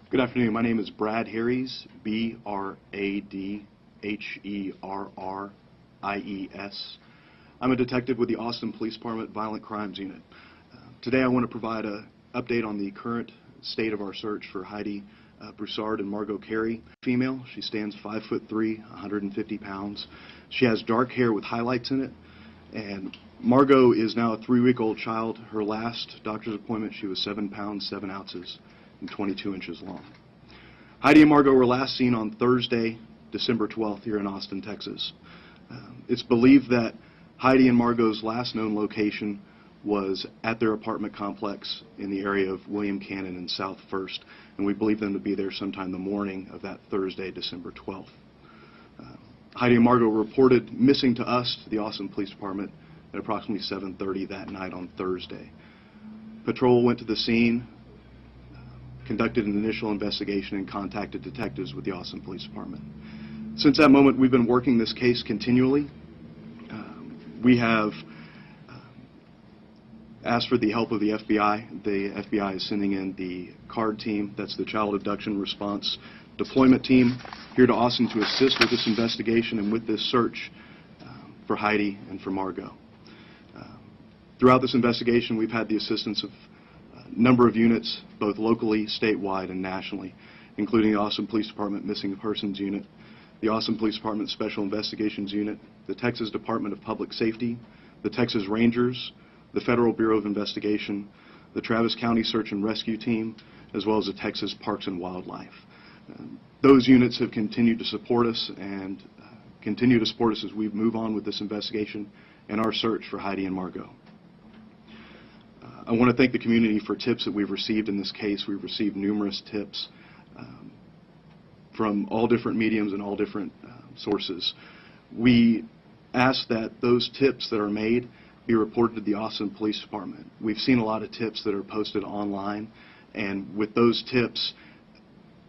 Good afternoon. My name is Brad Harries, B-R-A-D-H-E-R-R-I-E-S. I'm a detective with the Austin Police Department Violent Crimes Unit. Today I want to provide an update on the current state of our search for Heidi Broussard and Margot Carey. Female, she stands 5'3", 150 pounds. She has dark hair with highlights in it. And Margot is now a 3-week-old child. Her last doctor's appointment, she was 7 pounds, 7 ounces, and 22 inches long. Heidi and Margot were last seen on Thursday, December 12th, here in Austin, Texas. It's believed that Heidi and Margot's last known location was at their apartment complex in the area of William Cannon and South First, and we believe them to be there sometime the morning of that Thursday, December 12th. Heidi and Margot were reported missing to us, to the Austin Police Department, at approximately 7:30 that night on Thursday. Patrol went to the scene, conducted an initial investigation, and contacted detectives with the Austin Police Department. Since that moment, we've been working this case continually. We have asked for the help of the FBI. The FBI is sending in the CARD team, that's the Child Abduction Response Deployment Team, here to Austin to assist with this investigation and with this search for Heidi and for Margot. Throughout this investigation, we've had the assistance of a number of units, both locally, statewide, and nationally, including the Austin Police Department Missing Persons Unit, the Austin Police Department Special Investigations Unit, the Texas Department of Public Safety, the Texas Rangers, the Federal Bureau of Investigation, the Travis County Search and Rescue Team, as well as the Texas Parks and Wildlife. Those units have continued to support us and continue to support us as we move on with this investigation and our search for Heidi and Margot. I want to thank the community for tips that we've received in this case. We've received numerous tips from all different mediums and all different sources. We ask that those tips that are made be reported to the Austin Police Department. We've seen a lot of tips that are posted online, and with those tips,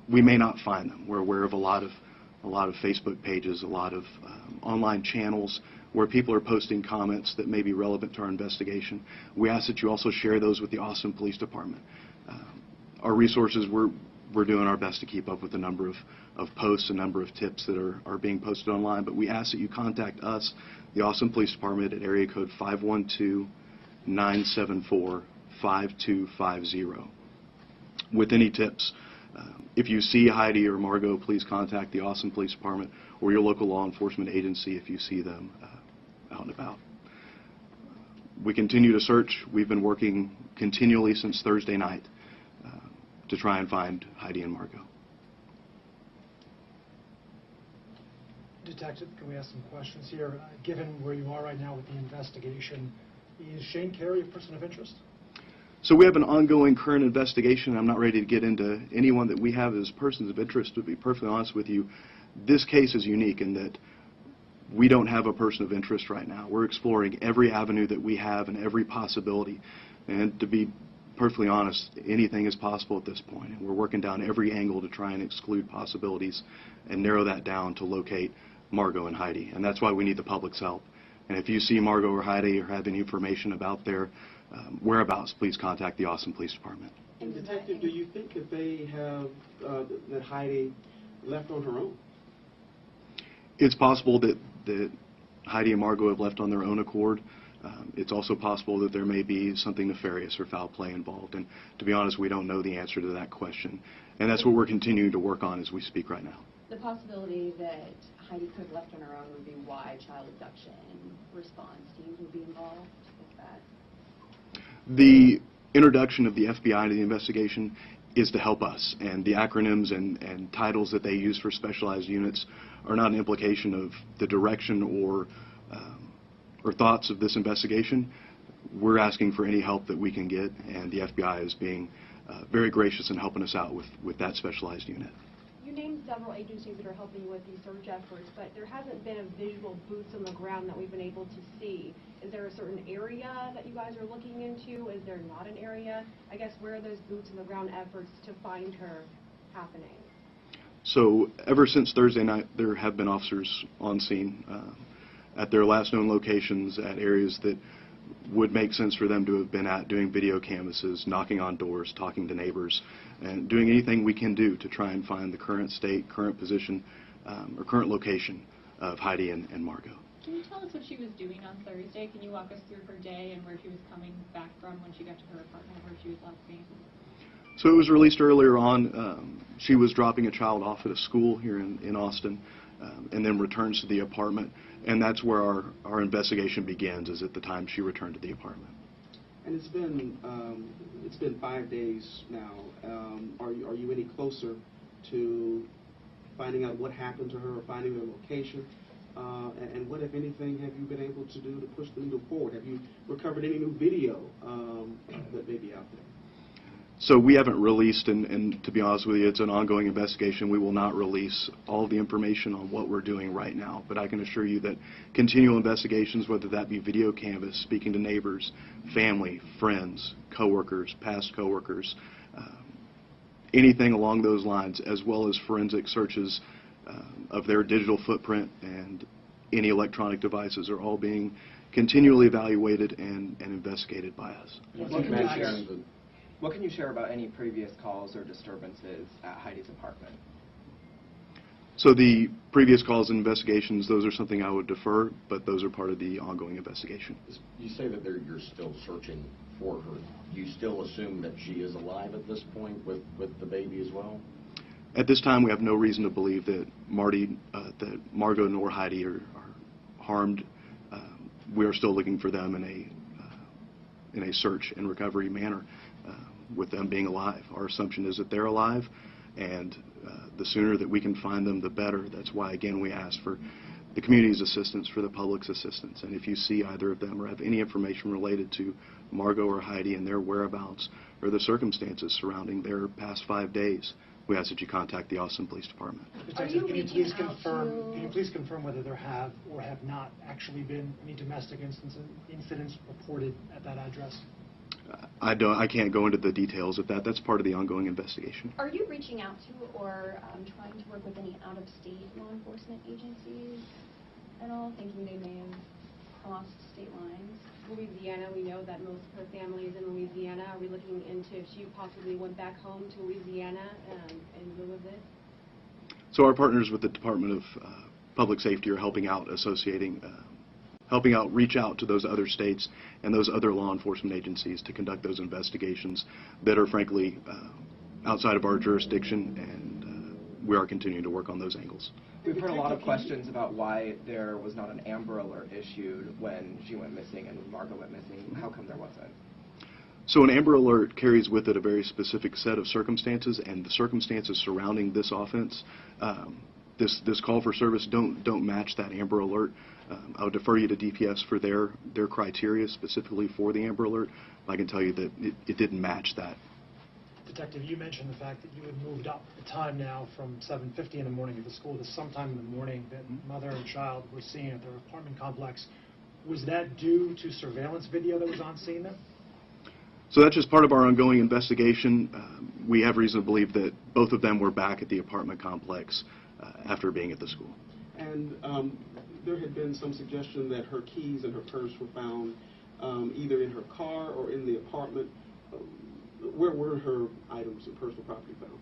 we may not find them. We're aware of a lot of Facebook pages, a lot of online channels where people are posting comments that may be relevant to our investigation. We ask that you also share those with the Austin Police Department. Our resources, we're doing our best to keep up with the number of posts, a number of tips that are being posted online, but we ask that you contact us, the Austin Police Department, at area code 512-974-5250 with any tips. If you see Heidi or Margot, please contact the Austin Police Department or your local law enforcement agency if you see them out and about. We continue to search. We've been working continually since Thursday night to try and find Heidi and Margot. Detective, can we ask some questions here? Given where you are right now with the investigation, is Shane Carey a person of interest? So we have an ongoing current investigation. I'm not ready to get into anyone that we have as persons of interest. To be perfectly honest with you, this case is unique in that we don't have a person of interest right now. We're exploring every avenue that we have and every possibility. And to be perfectly honest, anything is possible at this point. And we're working down every angle to try and exclude possibilities and narrow that down to locate Margot and Heidi. And that's why we need the public's help. And if you see Margot or Heidi or have any information about their whereabouts, please contact the Austin Police Department. And Detective, do you think that they have, that Heidi left on her own? It's possible that Heidi and Margot have left on their own accord. It's also possible that there may be something nefarious or foul play involved. And to be honest, we don't know the answer to that question. And that's what we're continuing to work on as we speak right now. The possibility that Heidi could have left on her own would be why child abduction response teams would be involved with that. The introduction of the FBI to the investigation is to help us, and the acronyms and titles that they use for specialized units are not an implication of the direction or thoughts of this investigation. We're asking for any help that we can get, and the FBI is being very gracious in helping us out with that specialized unit. You named several agencies that are helping you with these search efforts, but there hasn't been a visual boots on the ground that we've been able to see. Is there a certain area that you guys are looking into? Is there not an area? I guess where are those boots on the ground efforts to find her happening? So ever since Thursday night, there have been officers on scene at their last known locations, at areas that would make sense for them to have been at doing video canvasses, knocking on doors, talking to neighbors, and doing anything we can do to try and find the current state, current position, or current location of Heidi and Margot. Can you tell us what she was doing on Thursday? Can you walk us through her day and where she was coming back from when she got to her apartment, where she was last seen? So it was released earlier on. She was dropping a child off at a school here in Austin, and then returns to the apartment, and that's where our investigation begins, is at the time she returned to the apartment. And it's been 5 days now. Are you any closer to finding out what happened to her, or finding her location? And what, if anything, have you been able to do to push the needle forward? Have you recovered any new video that may be out there? So we haven't released, and to be honest with you, it's an ongoing investigation. We will not release all the information on what we're doing right now. But I can assure you that continual investigations, whether that be video canvas, speaking to neighbors, family, friends, coworkers, past coworkers, anything along those lines, as well as forensic searches of their digital footprint and any electronic devices, are all being continually evaluated and investigated by us. What can you share about any previous calls or disturbances at Heidi's apartment? So the previous calls and investigations, those are something I would defer, but those are part of the ongoing investigation. You say that you're still searching for her. Do you still assume that she is alive at this point with the baby as well? At this time, we have no reason to believe that Margot nor Heidi are harmed. We are still looking for them in a search and recovery manner, with them being alive. Our assumption is that they're alive, and the sooner that we can find them, the better. That's why, again, we ask for the community's assistance, for the public's assistance. And if you see either of them or have any information related to Margot or Heidi and their whereabouts or the circumstances surrounding their past 5 days, we ask that you contact the Austin Police Department. Detective, can you please confirm whether there have or have not actually been any domestic incidents reported at that address? I can't go into the details of that. That's part of the ongoing investigation. Are you reaching out to or trying to work with any out-of-state law enforcement agencies at all, thinking they may have crossed state lines? Louisiana, we know that most of her family is in Louisiana. Are we looking into if she possibly went back home to Louisiana in lieu of this? So our partners with the Department of Public Safety are helping out, reach out to those other states and those other law enforcement agencies to conduct those investigations that are, frankly, outside of our jurisdiction, and we are continuing to work on those angles. We've heard a lot of questions about why there was not an Amber Alert issued when she went missing and Margot went missing. How come there wasn't? So an Amber Alert carries with it a very specific set of circumstances, and the circumstances surrounding this offense, this call for service, don't match that Amber Alert. I would defer you to DPS for their criteria specifically for the Amber Alert. I can tell you that it didn't match that. Detective, you mentioned the fact that you had moved up the time now from 7:50 in the morning at the school to sometime in the morning that mother and child were seen at their apartment complex. Was that due to surveillance video that was on scene there? So that's just part of our ongoing investigation. We have reason to believe that both of them were back at the apartment complex after being at the school. And there had been some suggestion that her keys and her purse were found either in her car or in the apartment. Where were her items and personal property found?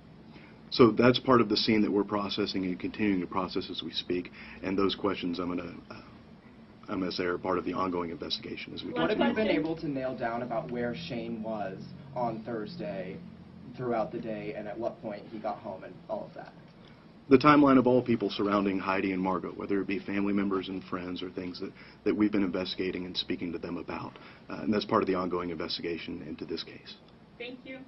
So that's part of the scene that we're processing and continuing to process as we speak. And those questions I'm going to say are part of the ongoing investigation as we What continue. have you been able to nail down about where Shane was on Thursday throughout the day, and at what point he got home and all of that? The timeline of all people surrounding Heidi and Margot, whether it be family members and friends or things that we've been investigating and speaking to them about. And that's part of the ongoing investigation into this case. Thank you.